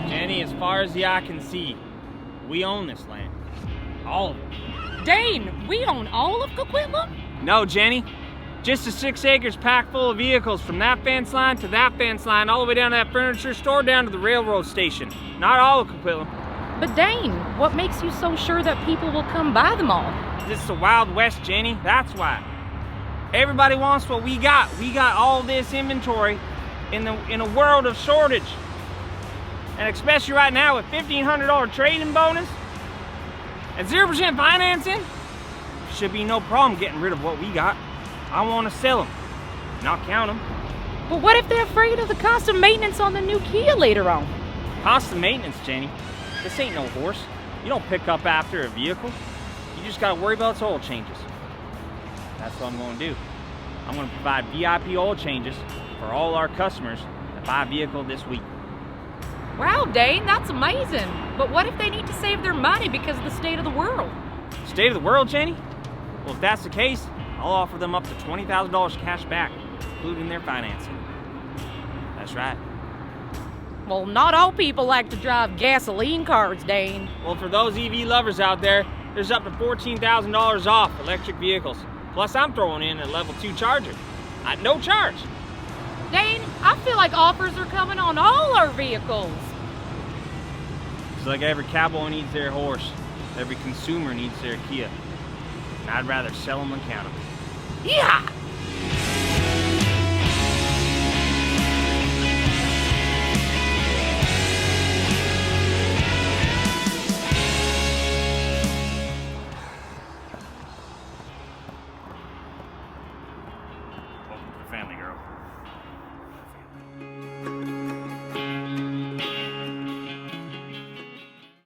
Jenny, as far as the eye can see, we own this land. All of it. Dane, we own all of Coquitlam? No, Jenny. Just the 6 acres packed full of vehicles from that fence line to that fence line, all the way down to that furniture store, down to the railroad station. Not all of Coquitlam. But Dane, what makes you so sure that people will come buy them all? This is the Wild West, Jenny. That's why. Everybody wants what we got. We got all this inventory in a world of shortage. And especially right now with $1,500 trading bonus and 0% financing, should be no problem getting rid of what we got. I want to sell them, not count them. But what if they're afraid of the cost of maintenance on the new Kia later on? Cost of maintenance, Jenny. This ain't no horse. You don't pick up after a vehicle. You just gotta worry about its oil changes. That's what I'm gonna do. I'm gonna provide VIP oil changes for all our customers that buy a vehicle this week. Wow, Dane, that's amazing. But what if they need to save their money because of the state of the world? State of the world, Jenny? Well, if that's the case, I'll offer them up to $20,000 cash back, including their financing. That's right. Well, not all people like to drive gasoline cars, Dane. Well, for those EV lovers out there, there's up to $14,000 off electric vehicles. Plus, I'm throwing in a level 2 charger at no charge. Dane, I feel like offers are coming on all our vehicles. It's like every cowboy needs their horse. Every consumer needs their Kia. And I'd rather sell them than count them. Yeah!